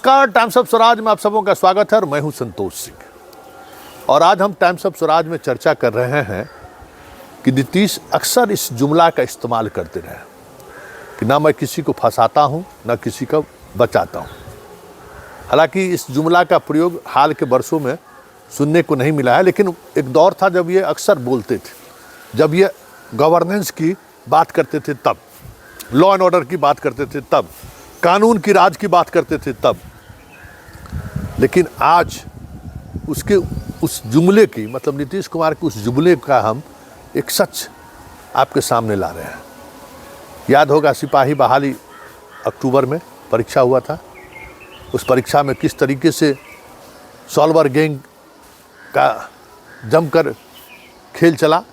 नमस्कार, times of Swaraj में आप सबों का स्वागत है और मैं हूं संतोष सिंह। और आज हम टाइम्स ऑफ स्वराज में चर्चा कर रहे हैं कि नीतीश अक्सर इस जुमला का इस्तेमाल करते रहे कि ना मैं किसी को फंसाता हूं ना किसी को बचाता हूं। हालांकि इस जुमला का प्रयोग हाल के वर्षों में सुनने को नहीं मिला है, लेकिन एक दौर था जब ये अक्सर बोलते थे, जब ये गवर्नेंस की बात करते थे तब, लॉ एंड ऑर्डर की बात करते थे तब, कानून की राज की बात करते थे तब। लेकिन आज उसके उस जुमले की, मतलब नीतीश कुमार के उस जुमले का हम एक सच आपके सामने ला रहे हैं। याद होगा सिपाही बहाली अक्टूबर में परीक्षा हुआ था। उस परीक्षा में किस तरीके से सॉल्वर गैंग का जमकर खेल चला।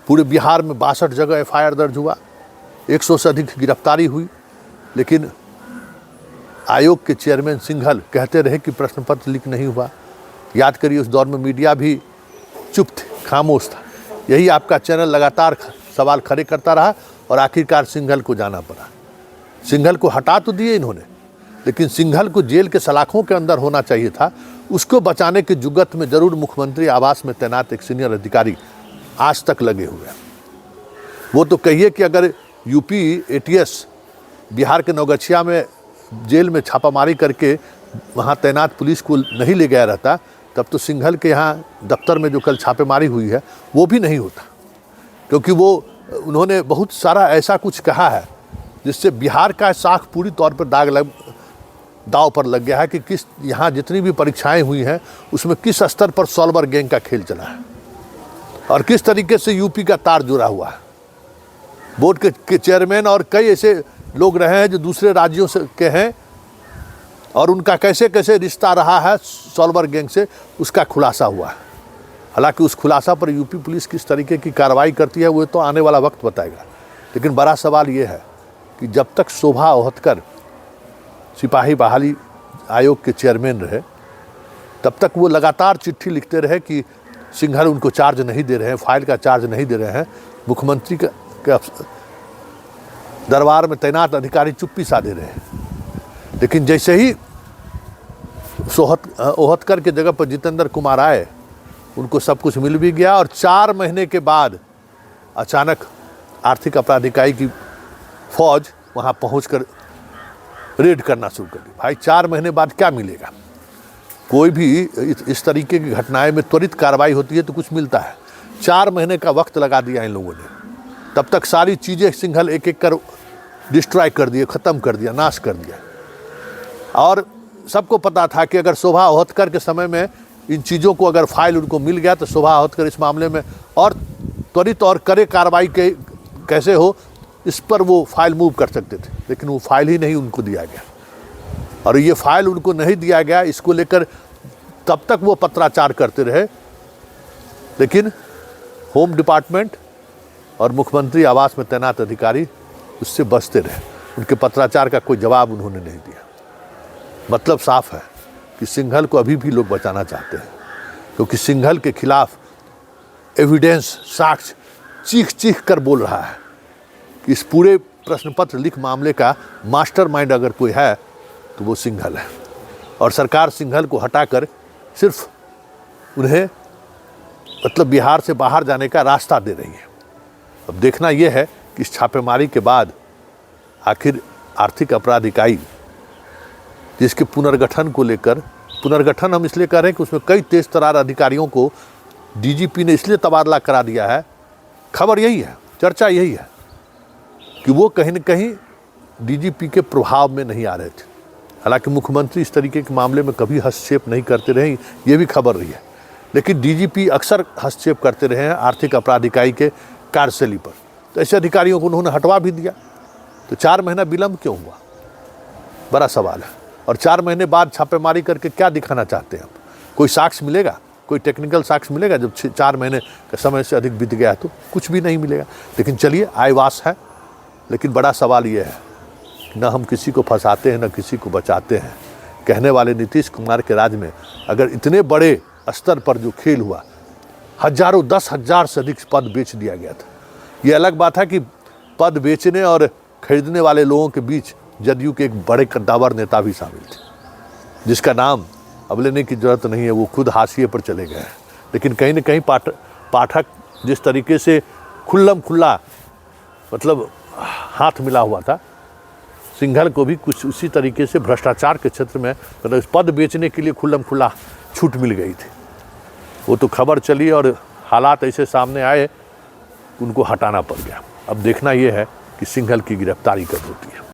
पूरे बिहार में 62 जगह एफआईआर दर्ज हुआ, 100 से अधिक गिरफ्तारी हुई। लेकिन आयोग के चेयरमैन सिंघल कहते रहे कि प्रश्न पत्र लीक नहीं हुआ। याद करिए, उस दौर में मीडिया भी चुप थे, खामोश था। यही आपका चैनल लगातार सवाल खड़े करता रहा और आखिरकार सिंघल को जाना पड़ा। सिंघल को हटा तो दिए इन्होंने, लेकिन सिंघल को जेल के सलाखों के अंदर होना चाहिए था। उसको बचाने के जुगत में जरूर मुख्यमंत्री आवास में तैनात एक सीनियर अधिकारी आज तक लगे हुए हैं। वो तो कहिए कि अगर यूपी एटीएस बिहार के नौगछिया में जेल में छापामारी करके वहाँ तैनात पुलिस को नहीं ले गया रहता, तब तो सिंघल के यहाँ दफ्तर में जो कल छापेमारी हुई है वो भी नहीं होता। क्योंकि उन्होंने बहुत सारा ऐसा कुछ कहा है जिससे बिहार का साख पूरी तौर पर दाव पर लग गया है कि किस यहाँ जितनी भी परीक्षाएं हुई हैं उसमें किस स्तर पर सॉल्वर गैंग का खेल चला है और किस तरीके से यूपी का तार जुड़ा हुआ है। बोर्ड के चेयरमैन और कई ऐसे लोग रहे हैं जो दूसरे राज्यों से के हैं और उनका कैसे कैसे रिश्ता रहा है सॉल्वर गैंग से, उसका खुलासा हुआ है। हालांकि उस खुलासा पर यूपी पुलिस किस तरीके की कार्रवाई करती है वो तो आने वाला वक्त बताएगा। लेकिन बड़ा सवाल ये है कि जब तक शोभा ओहतकर सिपाही बहाली आयोग के चेयरमैन रहे, तब तक वो लगातार चिट्ठी लिखते रहे कि सिंघल उनको चार्ज नहीं दे रहे हैं, फाइल का चार्ज नहीं दे रहे हैं। मुख्यमंत्री का दरबार में तैनात अधिकारी चुप्पी साधे रहे। लेकिन जैसे ही ओहतकर के जगह पर जितेंद्र कुमार आए, उनको सब कुछ मिल भी गया और 4 महीने के बाद अचानक आर्थिक अपराध इकाई की फौज वहाँ पहुँचकर रेड करना शुरू कर दी। भाई 4 महीने बाद क्या मिलेगा? कोई भी इस तरीके की घटनाएं में त्वरित कार्रवाई होती है तो कुछ मिलता है। 4 महीने का वक्त लगा दिया इन लोगों ने। तब तक सारी चीज़ें सिंघल एक एक कर डिस्ट्रॉय कर दिए, ख़त्म कर दिया, नाश कर दिया। और सबको पता था कि अगर शोभा ओहतकर के समय में इन चीज़ों को अगर फाइल उनको मिल गया तो शोभा ओहतकर इस मामले में और त्वरित और कड़े कार्रवाई के कैसे हो इस पर वो फाइल मूव कर सकते थे। लेकिन वो फाइल ही नहीं उनको दिया गया, और ये फाइल उनको नहीं दिया गया, इसको लेकर तब तक वो पत्राचार करते रहे। लेकिन होम डिपार्टमेंट और मुख्यमंत्री आवास में तैनात अधिकारी उससे बचते रहे। उनके पत्राचार का कोई जवाब उन्होंने नहीं दिया। मतलब साफ है कि सिंघल को अभी भी लोग बचाना चाहते हैं, क्योंकि सिंघल के खिलाफ एविडेंस, साक्ष्य चीख चीख कर बोल रहा है कि इस पूरे प्रश्न पत्र लीक मामले का मास्टरमाइंड अगर कोई है तो वो सिंघल है। और सरकार सिंघल को हटाकर सिर्फ उन्हें मतलब बिहार से बाहर जाने का रास्ता दे रही है। अब देखना यह है कि इस छापेमारी के बाद आखिर आर्थिक अपराध इकाई जिसके पुनर्गठन को लेकर, पुनर्गठन हम इसलिए कर रहे हैं कि उसमें कई तेज तरार अधिकारियों को डीजीपी ने इसलिए तबादला करा दिया है। खबर यही है, चर्चा यही है कि वो कहीं न कहीं डीजीपी के प्रभाव में नहीं आ रहे थे। हालांकि मुख्यमंत्री इस तरीके के मामले में कभी हस्तक्षेप नहीं करते रहे, ये भी खबर रही है। लेकिन डीजीपी अक्सर हस्तक्षेप करते रहे हैं आर्थिक अपराध इकाई के कार्यशैली पर। तो ऐसे अधिकारियों को उन्होंने हटवा भी दिया। तो 4 महीना विलंब क्यों हुआ? बड़ा सवाल है। और 4 महीने बाद छापेमारी करके क्या दिखाना चाहते हैं? कोई साक्ष्य मिलेगा? कोई टेक्निकल साक्ष्य मिलेगा? जब 4 महीने का समय से अधिक बीत गया तो कुछ भी नहीं मिलेगा। लेकिन चलिए, आयवास है। लेकिन बड़ा सवाल ये है, न हम किसी को फंसाते हैं न किसी को बचाते हैं। कहने वाले नीतीश कुमार के राज में अगर इतने बड़े स्तर पर जो खेल हुआ, हजारों 10,000 से अधिक पद बेच दिया गया था। ये अलग बात है कि पद बेचने और खरीदने वाले लोगों के बीच जदयू के एक बड़े कद्दावर नेता भी शामिल थे। जिसका नाम अब लेने की जरूरत नहीं है, वो खुद हाशिए पर चले गए हैं। लेकिन कहीं न कहीं पाठक जिस तरीके से खुल्लम खुल्ला मतलब हाथ मिला हुआ था, सिंघल को भी कुछ उसी तरीके से भ्रष्टाचार के क्षेत्र में मतलब पद बेचने के लिए खुल्लम खुल्ला छूट मिल गई थी। वो तो खबर चली और हालात ऐसे सामने आए, उनको हटाना पड़ गया। अब देखना ये है कि सिंघल की गिरफ्तारी कब होती है।